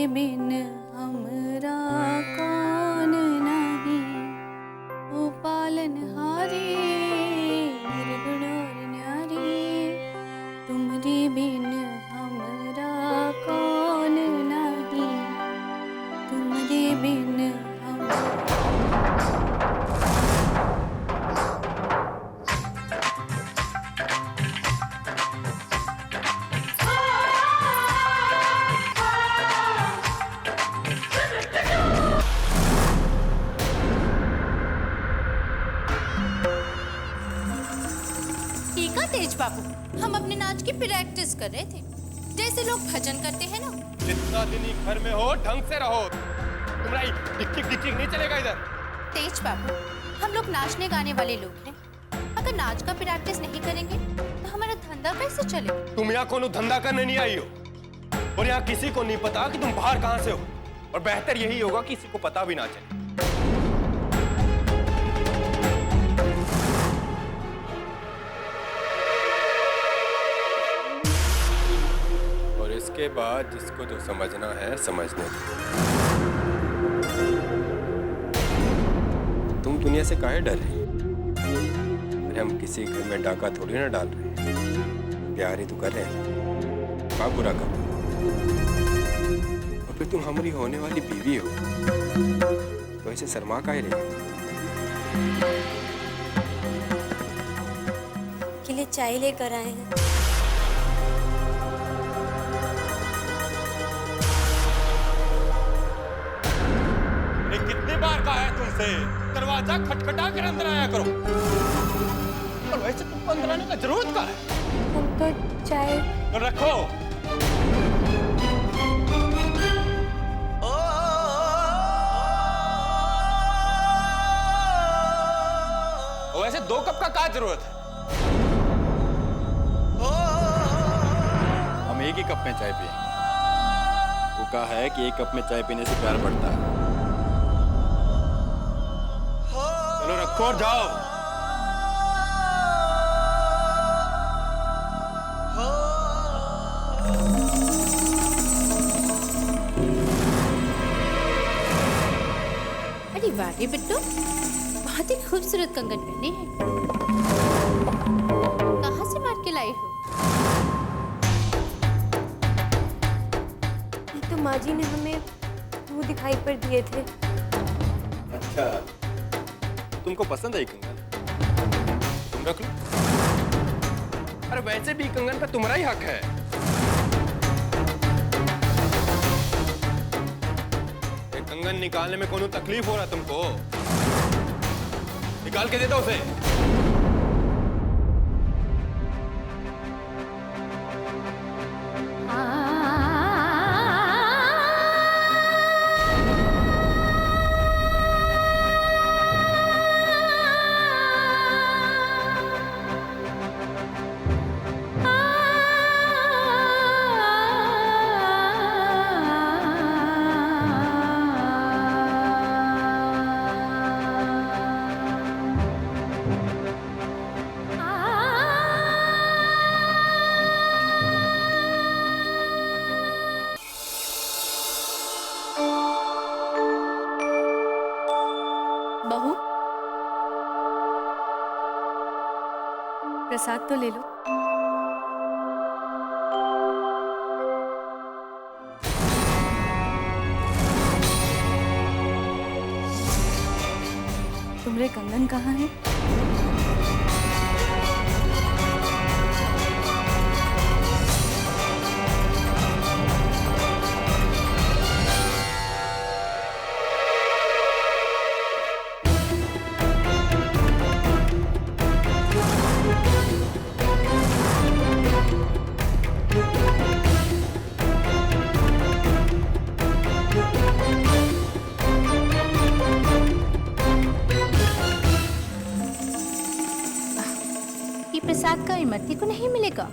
बिन हमरा कौन नहीं, ओ पालनहारी निर्गुण और न्यारी। तुम्हारे बिन हमरा कौन नहीं, तुम्हारे बिन तेज बाबू, हम अपने नाच की प्रैक्टिस कर रहे थे, जैसे लोग भजन करते हैं ना। जितना दिन ही घर में हो ढंग से रहो, तुम्हारी डिक्टिक नहीं चलेगा इधर। तेज बाबू, हम लोग नाचने गाने वाले लोग हैं, अगर नाच का प्रैक्टिस नहीं करेंगे तो हमारा धंधा कैसे चलेगा? तुम यहाँ कोनो धंधा करने नहीं आई हो, और यहाँ किसी को नहीं पता कि तुम बाहर कहाँ से हो, और बेहतर यही होगा कि किसी को पता भी ना चले। इसके बाद जिसको जो समझना है समझने दो। तुम दुनिया से काहे डर रही? अरे हम किसी घर में डाका थोड़ी ना डाल रहे, प्यार ही तो कर रहे हैं। क्या बुरा कर रहे? और फिर तुम हमारी होने वाली बीवी हो, तो ऐसे शर्मा काहे रही? के लिए चाय लेकर आए हैं। कितनी बार कहा है तुमसे, दरवाजा खटखटा कर अंदर आया करो। और वैसे तुमको अंदर आने का जरूरत क्या है? हम तो चाय तो रखो। वैसे 2 कप का क्या जरूरत है? हम एक ही कप में चाय पिएंगे। वो कहा है कि एक कप में चाय पीने से प्यार बढ़ता है। चलो रखो और जाओ। अरे वाह रे बिट्टू, बहुत ही खूबसूरत कंगन पहने हैं। कहाँ से मार के लाई हो? ये तो माँ जी ने हमें मुंह दिखाई पर दिए थे। अच्छा, तुमको पसंद है कंगन? तुम रख लो। अरे वैसे भी कंगन का तुम्हारा ही हक है। ये कंगन निकालने में कोनो तकलीफ हो रहा तुमको? निकाल के दे दो उसे। बहू, प्रसाद तो ले लो। तुम्हारे कंगन कहाँ है? प्रसाद का इमरती को नहीं मिलेगा।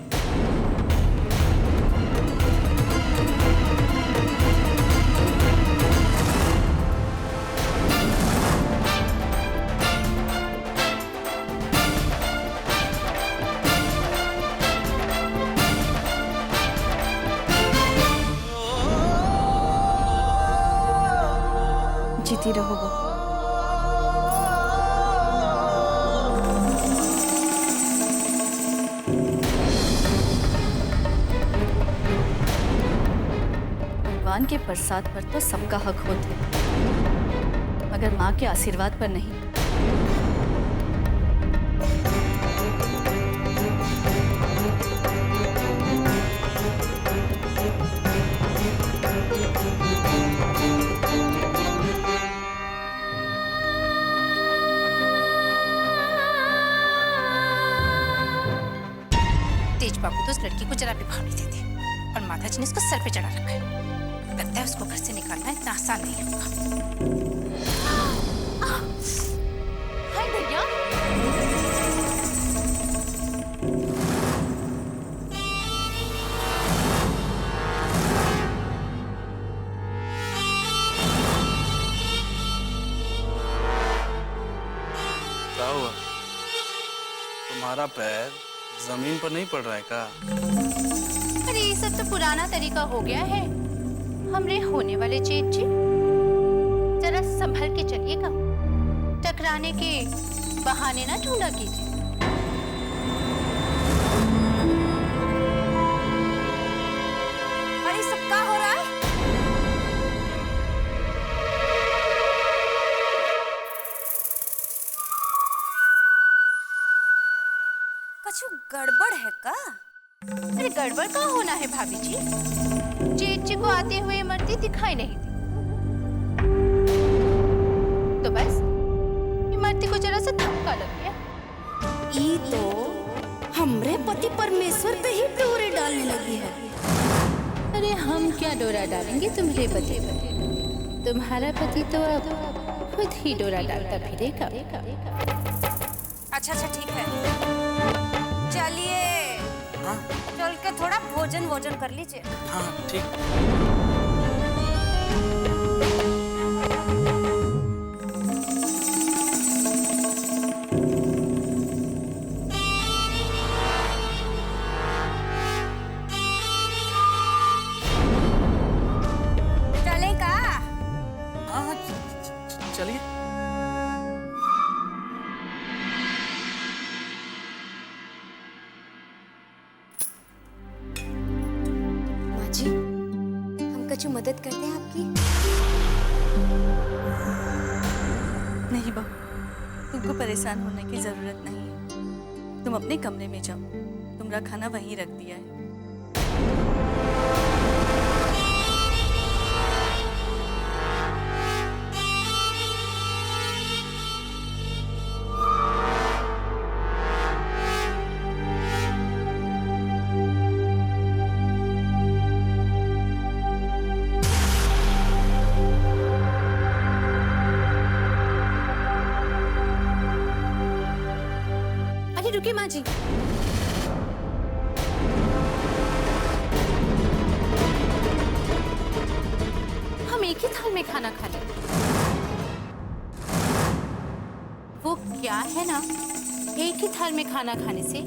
जीती रहो बहू। भगवान के प्रसाद पर तो सबका हक होता है, मगर माँ के आशीर्वाद पर नहीं। तेज बाबू तो उस लड़की को जरा भी भाव नहीं देते और माता जी ने इसको सर पे चढ़ा रखा है। लगता है उसको घर से निकालना इतना आसान नहीं होगा। हाय भैया, क्या हुआ? तुम्हारा पैर जमीन पर नहीं पड़ रहा है का? अरे ये सब तो पुराना तरीका हो गया है। हमरे होने वाले जेठ जी, जरा संभल के चलिएगा, टकराने के बहाने ना ढूंढा कीजिए। अरे सब क्या हो रहा है? कुछ गड़बड़ है का? अरे गड़बड़ का होना है भाभी जी? जेठ जी को आते हुए इमरती दिखाई नहीं दी, तो बस इमरती को जरा सा धक्का लग गया। ई तो हमरे पति परमेश्वर पे ही डोरे डालने लगी है। अरे हम क्या डोरा डालेंगे तुम्हारे पति पर? तुम्हारा पति तो अब खुद ही डोरा डालता फिरेगा। अच्छा ठीक है, चलिए चल के थोड़ा भोजन कर लीजिए। हाँ ठीक। चलेगा? हाँ चलिए। जी, हम कछु मदद करते हैं आपकी? नहीं बहू, तुमको परेशान होने की जरूरत नहीं है। तुम अपने कमरे में जाओ, तुम्हारा खाना वहीं रख दिया है। रुकिए माँ जी, हम एक ही थाल में खाना खा लें। वो क्या है ना, एक ही थाल में खाना खाने से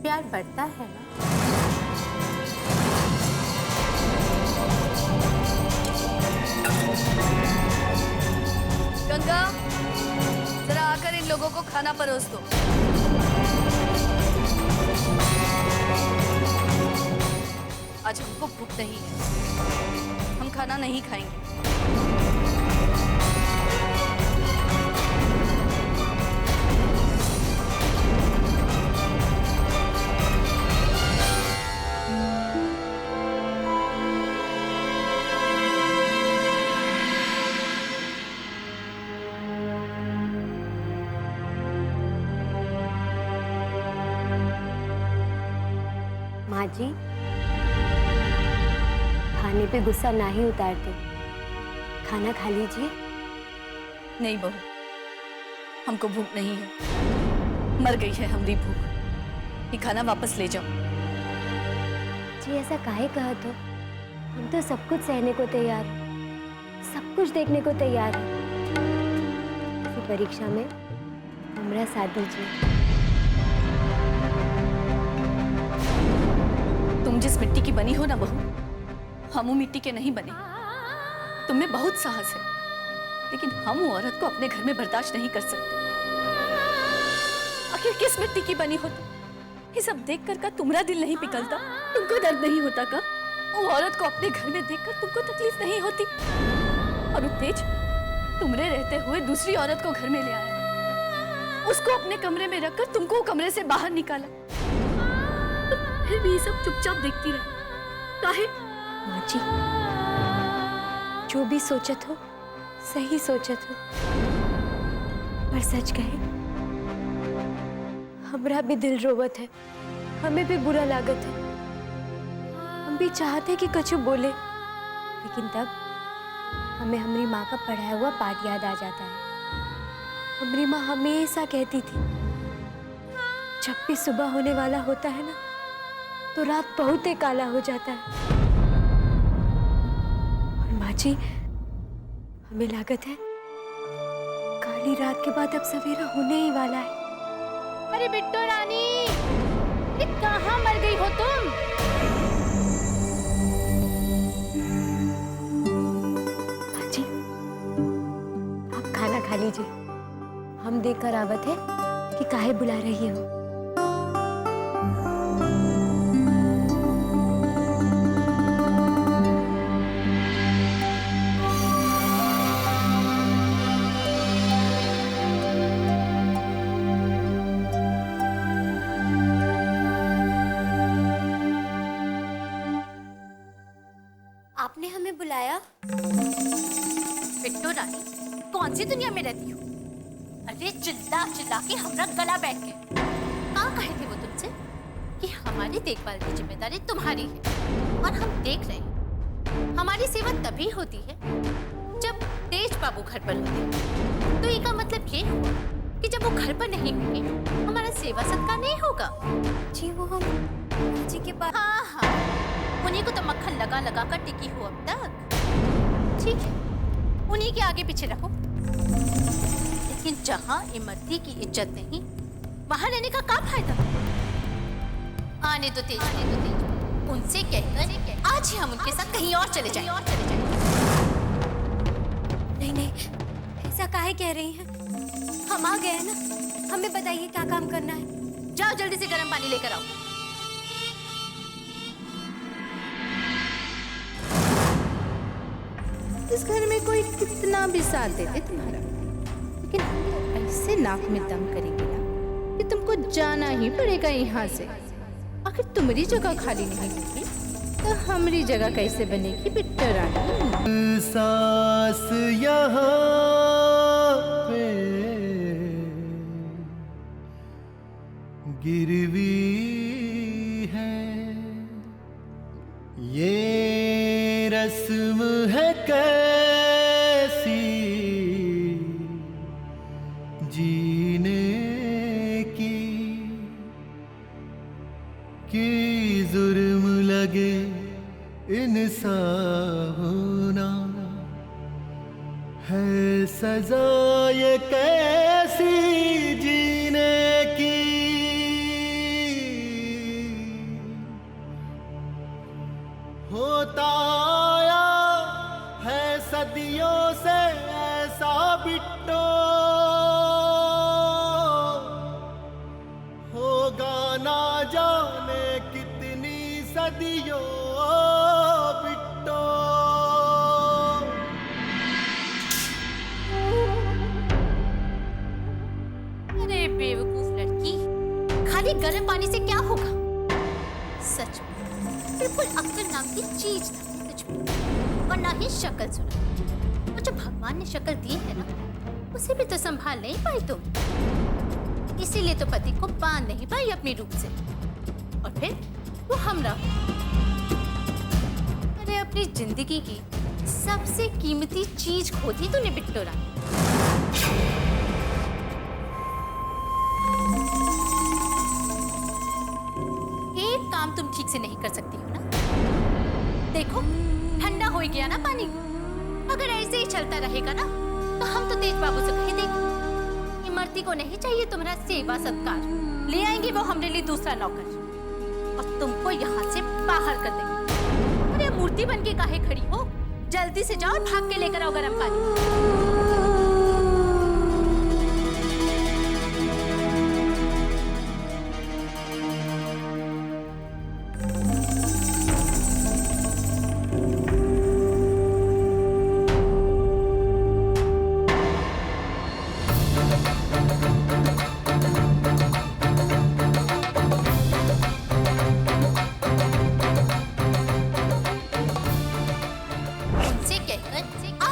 प्यार बढ़ता है ना। गंगा, जरा आकर इन लोगों को खाना परोस दो। आज हमको भूख नहीं है, हम खाना नहीं खाएंगे। माँ जी, खाने पे गुस्सा ना ही उतारते, खाना खा लीजिए। नहीं बहू, हमको भूख नहीं है, मर गई है हमारी भूख। ये खाना वापस ले जाओ। जी ऐसा काहे कहत हो? हम तो सब कुछ सहने को तैयार, सब कुछ देखने को तैयार है। इसी परीक्षा में हमरा साथ दीजिए। तुम जिस मिट्टी की बनी हो ना बहू, हम वो मिट्टी के नहीं बने। तुम में बहुत साहस है, लेकिन हम वो औरत को अपने घर में बर्दाश्त नहीं कर सकते। आखिर किस मिट्टी की बनी हो तुम? ये सब देख कर तुम्हारा दिल नहीं पिघलता? तुमको दर्द नहीं होता का? वो औरत को अपने घर में देखकर तुमको तकलीफ नहीं होती? और वो तेज तुमरे रहते हुए दूसरी औरत को घर में ले आया, उसको अपने कमरे में रखकर तुमको कमरे से बाहर निकाला, तुम फिर भी ये सब चुपचाप देखती रही। काहे? माँ जी, जो भी सोचत हो सही सोचत हो, पर सच कहे हमरा भी दिल रोवत है, हमें भी बुरा लागत है। हम भी चाहते कि कछु बोले, लेकिन तब हमें हमारी माँ का पढ़ाया हुआ पाठ याद आ जाता है। हमारी माँ हमेशा कहती थी, जब भी सुबह होने वाला होता है ना, तो रात बहुत ही काला हो जाता है। और माँ जी, हमें लागत है काली रात के बाद अब सवेरा होने ही वाला है। अरे बिट्टू रानी, ये कहाँ मर गई हो तुम? माँ जी, आप खाना खा लीजिए, हम देख कर आवत है कि काहे बुला रही हो। आपने हमें बुलाया? बिट्टू रानी, कौन सी दुनिया में रहती हो? अरे चिल्ला चिल्ला के हमरा गला बैठ गया। कहाँ कहे थे वो तुमसे कि हमारी देखभाल की जिम्मेदारी तुम्हारी है, और हम देख रहे हैं। हमारी सेवा तभी होती है जब तेज बाबू घर पर होते हैं। तो इसका मतलब ये हुआ कि जब वो घर पर नहीं होंगे, हमारा सेवा सत्कार नहीं होगा। जी, वो हम जी के पास। हाँ हाँ, उन्हीं को तो मक्खन लगा लगा कर टिकी हो अब तक। ठीक है, उन्हीं के आगे पीछे रखो, लेकिन जहाँ इमरती की इज्जत नहीं, वहां रहने का क्या फायदा? आने दो तेज, आने दो तेज। उनसे कहकर आज ही हम उनके साथ कहीं और चले जाएं। नहीं नहीं, ऐसा काहे कह रही हैं? हम आ गए हैं ना, हमें बताइए क्या काम करना है। जाओ जल्दी से गर्म पानी लेकर आओ। इस घर में कोई कितना भी साथ दे दे तुम्हारा, लेकिन हम तो ऐसे नाक में दम करेंगे ना कि तुमको जाना ही पड़ेगा यहाँ से। आखिर तुम्हारी जगह खाली नहीं होगी तो हमारी जगह कैसे बनेगी बिट्टू रानी? सांस यहाँ पे गिरवी है, ये रस्म है कैसी जीने की, कि जुर्म लगे इंसान होना है सजा, ये कैसी जीने की। होता आया है सदियों से ऐसा बिट्टो, होगा ना जाने कितनी सदियों बिट्टो। अरे बेवकूफ लड़की, खाली गर्म पानी से क्या होगा? सच में बिल्कुल अक्ल नाम की चीज नहीं तुझ में, और ना ही शक्ल सुना। और जो भगवान ने शक्ल दी है ना, उसे भी तो संभाल नहीं पाई तुम। इसीलिए तो पति को बांध नहीं पाई अपनी रूप से, और फिर वो हमरा। अरे अपनी जिंदगी की सबसे कीमती चीज खो दी तूने बिट्टू रानी। एक काम तुम ठीक से नहीं कर सकती हो ना? देखो, ठंडा हो गया ना पानी। अगर ऐसे ही चलता रहेगा ना, तो हम तो तेज बाबू से कह देंगे, इमरती को नहीं चाहिए तुम्हारा सेवा सत्कार, ले आएंगे वो हमरे लिए दूसरा नौकर, और तुमको यहाँ से बाहर कर देंगे। अरे मूर्ति बन के काहे खड़ी हो? जल्दी से जाओ, भाग के लेकर आओ गर्म पानी।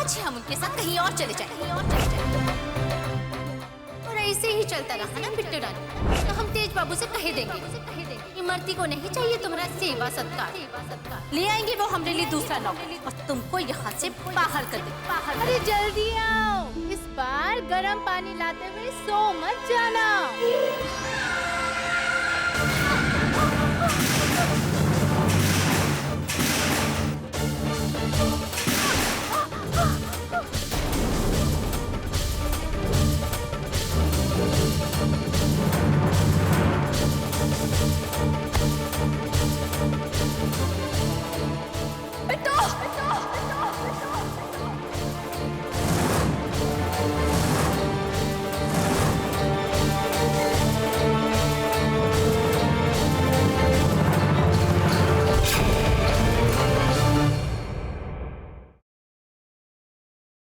आज ही हम उनके साथ कहीं और चले जाएं। और ऐसे ही चलता रहा ना बिट्टू रानी, तो हम तेज बाबू से कह देंगे इमरती को नहीं चाहिए तुम्हारा सेवा सत्कार, ले आएंगे वो हमरे लिए दूसरा नौकर और तुमको यहाँ से बाहर कर दे। अरे जल्दी आओ, इस बार गर्म पानी लाते हुए सो मत जाना।